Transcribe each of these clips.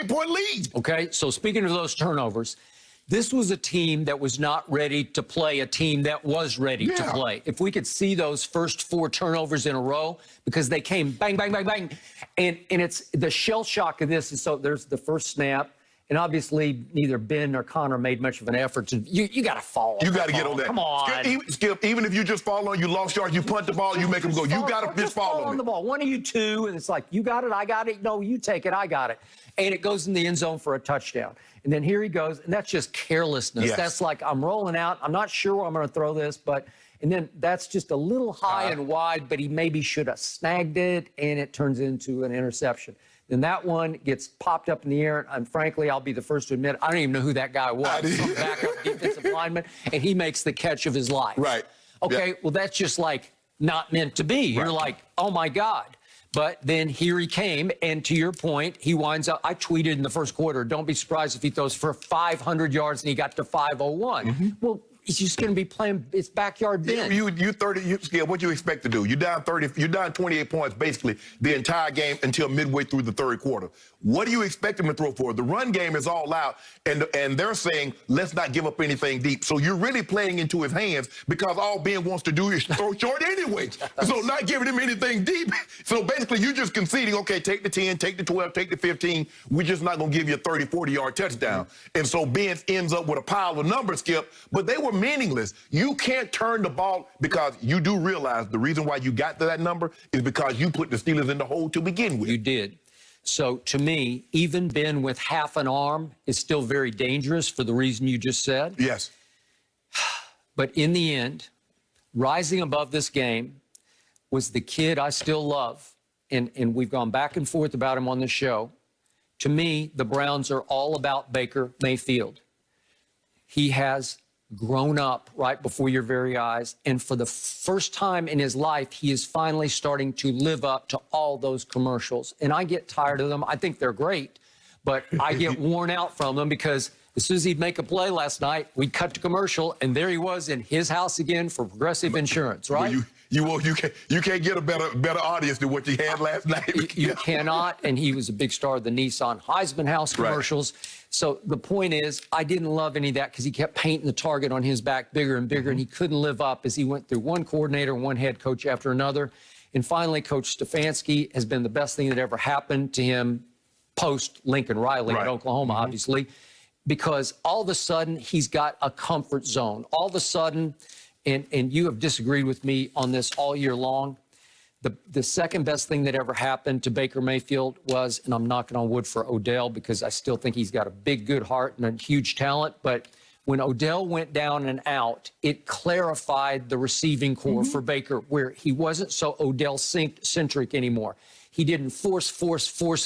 8-point lead. Okay, so speaking of those turnovers, this was a team that was not ready to play a team that was ready to play. If we could see those first 4 turnovers in a row, because they came bang, bang, bang, bang, and it's the shell shock of this. And so there's the first snap. And obviously, neither Ben nor Connor made much of an effort to. You got to fall. You got to get on that. Come on, Skip. Even if you just fall on, you lost yards, you punt the ball, you make them go. You got to just fall on the ball. One of you two, and it's like you got it, I got it. No, you take it, I got it, and it goes in the end zone for a touchdown. And then here he goes, and that's just carelessness. Yes. That's like I'm rolling out. I'm not sure where I'm going to throw this, but. And then that's just a little high and wide, but he maybe should have snagged it, and it turns into an interception. Then that one gets popped up in the air, and frankly, I'll be the first to admit, I don't even know who that guy was. Some backup defensive lineman, and he makes the catch of his life. Right. Okay, well, that's just like not meant to be. You're like, oh, my God. But then here he came, and to your point, he winds up. I tweeted in the first quarter, don't be surprised if he throws for 500 yards and he got to 501. Well, he's just going to be playing its backyard Ben. Skip, what you expect to do? You're down 30. You're down 28 points basically the entire game until midway through the third quarter. What do you expect him to throw for? The run game is all out, and they're saying let's not give up anything deep. So you're really playing into his hands because all Ben wants to do is throw short anyway. So not giving him anything deep. So basically you're just conceding. Okay, take the 10, take the 12, take the 15. We're just not going to give you a 30, 40-yard touchdown. And so Ben ends up with a pile of numbers, Skip. But they were meaningless. You can't turn the ball because you do realize the reason why you got to that number is because you put the Steelers in the hole to begin with. You did. So to me, even Ben with half an arm is still very dangerous for the reason you just said. Yes. But in the end, rising above this game was the kid I still love. And we've gone back and forth about him on the show. To me, the Browns are all about Baker Mayfield. He has grown up right before your very eyes. And for the first time in his life, he is finally starting to live up to all those commercials. And I get tired of them. I think they're great, but I get worn out from them because as soon as he'd make a play last night, we'd cut to commercial, and there he was in his house again for Progressive Insurance, right? Well, you can't get a better audience than what you had last night. You cannot, and he was a big star of the Nissan Heisman House commercials. Right. So the point is, I didn't love any of that because he kept painting the target on his back bigger and bigger, and he couldn't live up as he went through one coordinator, one head coach after another. And finally, Coach Stefanski has been the best thing that ever happened to him post-Lincoln Riley at Oklahoma, obviously, because all of a sudden he's got a comfort zone. All of a sudden, and you have disagreed with me on this all year long, the second best thing that ever happened to Baker Mayfield was, and I'm knocking on wood for Odell because I still think he's got a big, good heart and a huge talent, but when Odell went down and out, it clarified the receiving core for Baker, where he wasn't so Odell-centric anymore. He didn't force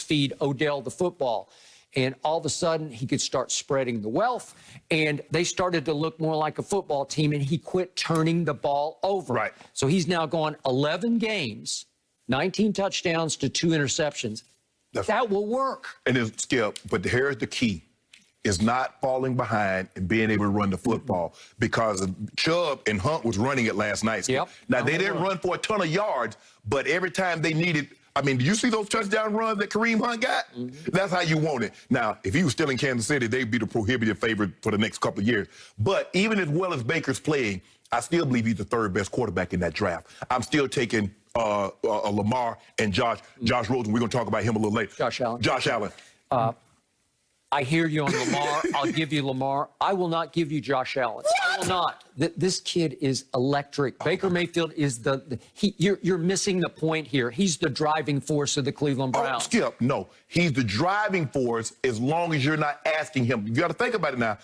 feed Odell the football. And all of a sudden, he could start spreading the wealth, and they started to look more like a football team, and he quit turning the ball over. Right. So he's now gone 11 games, 19 touchdowns to 2 interceptions. That will work. And it's Skip, but here's the key. Is not falling behind and being able to run the football because Chubb and Hunt was running it last night. Yep. Now, they didn't run for a ton of yards, but every time they needed – I mean, do you see those touchdown runs that Kareem Hunt got? That's how you want it. Now, if he was still in Kansas City, they'd be the prohibitive favorite for the next couple of years. But even as well as Baker's playing, I still believe he's the third best quarterback in that draft. I'm still taking Lamar and Josh Rosen. We're going to talk about him a little later. Josh Allen. I hear you on Lamar. I'll give you Lamar. I will not give you Josh Allen. I will not. This kid is electric. Baker Mayfield is you're missing the point here. He's the driving force of the Cleveland Browns. Oh, Skip, no. He's the driving force as long as you're not asking him. You got to think about it now.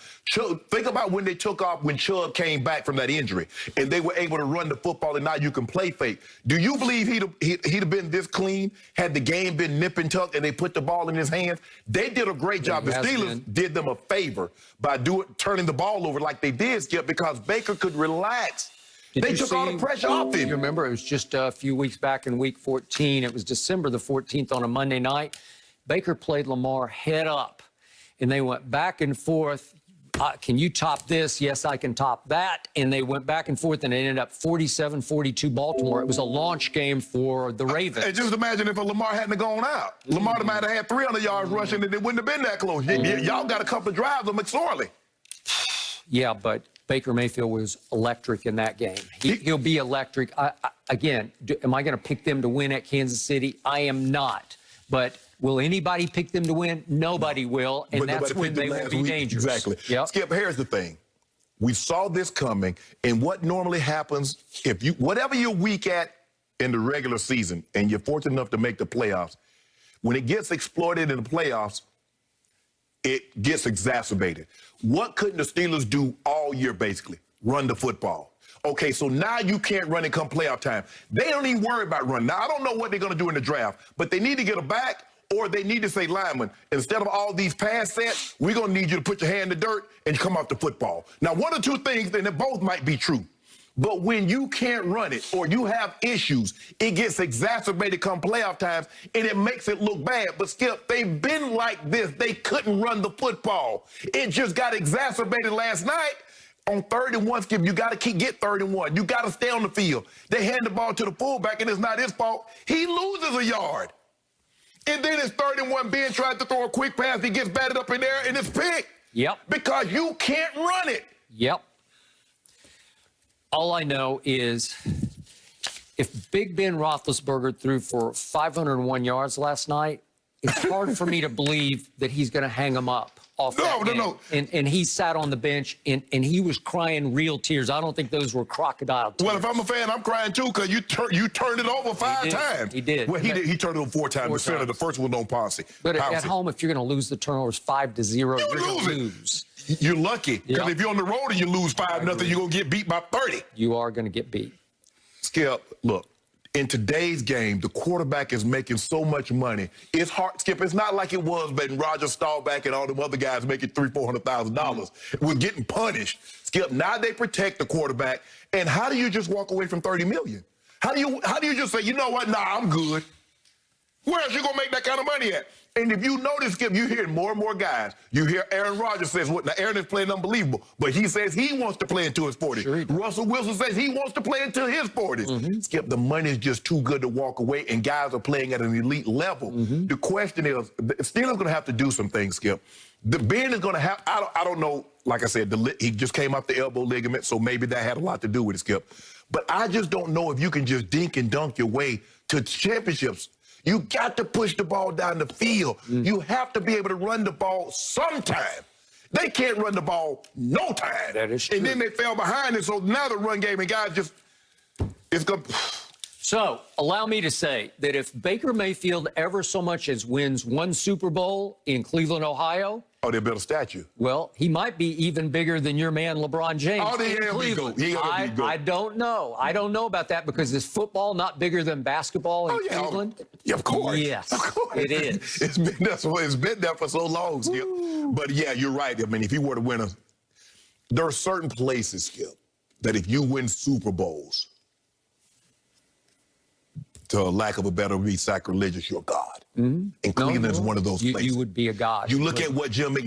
Think about when they took off when Chubb came back from that injury and they were able to run the football and now you can play fake. Do you believe he'd have been this clean had the game been nip and tuck and they put the ball in his hands? They did a great job. The Steelers did them a favor by turning the ball over like they did, Skip, because Baker could relax. They took all the pressure off him. You remember, it was just a few weeks back in Week 14. It was December the 14th on a Monday night. Baker played Lamar head up, and they went back and forth. Can you top this? Yes, I can top that. And they went back and forth, and it ended up 47-42 Baltimore. It was a launch game for the Ravens. And just imagine if Lamar hadn't gone out. Lamar might have had 300 yards rushing, and it wouldn't have been that close. Y'all got a couple of drives of McSorley. Yeah, but Baker Mayfield was electric in that game. He'll be electric. Again, am I going to pick them to win at Kansas City? I am not. But will anybody pick them to win? Nobody will, and that's when they will be dangerous. Exactly. Yep. Skip, here's the thing. We saw this coming, and what normally happens, if you whatever you're weak at in the regular season, and you're fortunate enough to make the playoffs, when it gets exploited in the playoffs, it gets exacerbated. What couldn't the Steelers do all year, basically? Run the football. Okay, so now you can't run it come playoff time. They don't even worry about running. Now, I don't know what they're going to do in the draft, but they need to get a back, or they need to say, lineman, instead of all these pass sets, we're going to need you to put your hand in the dirt and come off the football. Now, one or two things, and they both might be true. But when you can't run it or you have issues, it gets exacerbated come playoff times, and it makes it look bad. But, Skip, they've been like this. They couldn't run the football. It just got exacerbated last night. On 3rd and 1, Skip, you got to get 3rd and 1. You got to stay on the field. They hand the ball to the fullback, and it's not his fault. He loses a yard. And then it's 3rd and 1. Ben tried to throw a quick pass. He gets batted up in there, and it's picked. Yep. Because you can't run it. Yep. All I know is if Big Ben Roethlisberger threw for 501 yards last night, it's hard for me to believe that he's going to hang him up off that game. No. And he sat on the bench, and he was crying real tears. I don't think those were crocodile tears. Well, if I'm a fan, I'm crying too, because you turned it over 5 times. He did. Well, he did. He turned it over 4 times. The center, the first one on Posse. But at home, if you're going to lose the turnovers 5-0, you're going to lose. You're lucky, because if you're on the road and you lose 5-0, you're going to get beat by 30. You are going to get beat. Skip, look, in today's game, the quarterback is making so much money. It's hard, Skip. It's not like it was when Roger Staubach and all them other guys making $300,000-$400,000. We're getting punished. Skip, now they protect the quarterback. And how do you just walk away from $30 million? How do you just say, you know what? Nah, I'm good. Where else you going to make that kind of money at? And if you notice, Skip, you hear more and more guys. You hear Aaron Rodgers says, "What? Now Aaron is playing unbelievable, but he says he wants to play into his 40s." Sure, Russell Wilson says he wants to play into his 40s. Skip, the money is just too good to walk away, and guys are playing at an elite level. The question is, the Steelers going to have to do some things, Skip. The Ben is going to have, I don't know, like I said, he just came off the elbow ligament, so maybe that had a lot to do with it, Skip. But I just don't know if you can just dink and dunk your way to championships. You got to push the ball down the field. You have to be able to run the ball sometime. They can't run the ball no time. That is true. And then they fell behind it, so now the run game and guys just, it's going to... So, allow me to say that if Baker Mayfield ever so much as wins 1 Super Bowl in Cleveland, Ohio... Oh, they'll build a statue. Well, he might be even bigger than your man LeBron James. Oh, in Cleveland. I don't know. I don't know about that, because is football not bigger than basketball in Cleveland? Yeah, of course. Yes, of course. it is. It's been there for so long, Skip. But yeah, you're right. I mean, if you were to win there are certain places, Skip, that if you win Super Bowls, to a lack of a better word, sacrilegious, you're God. And Cleveland is one of those places. You would be a god. You look at what Jim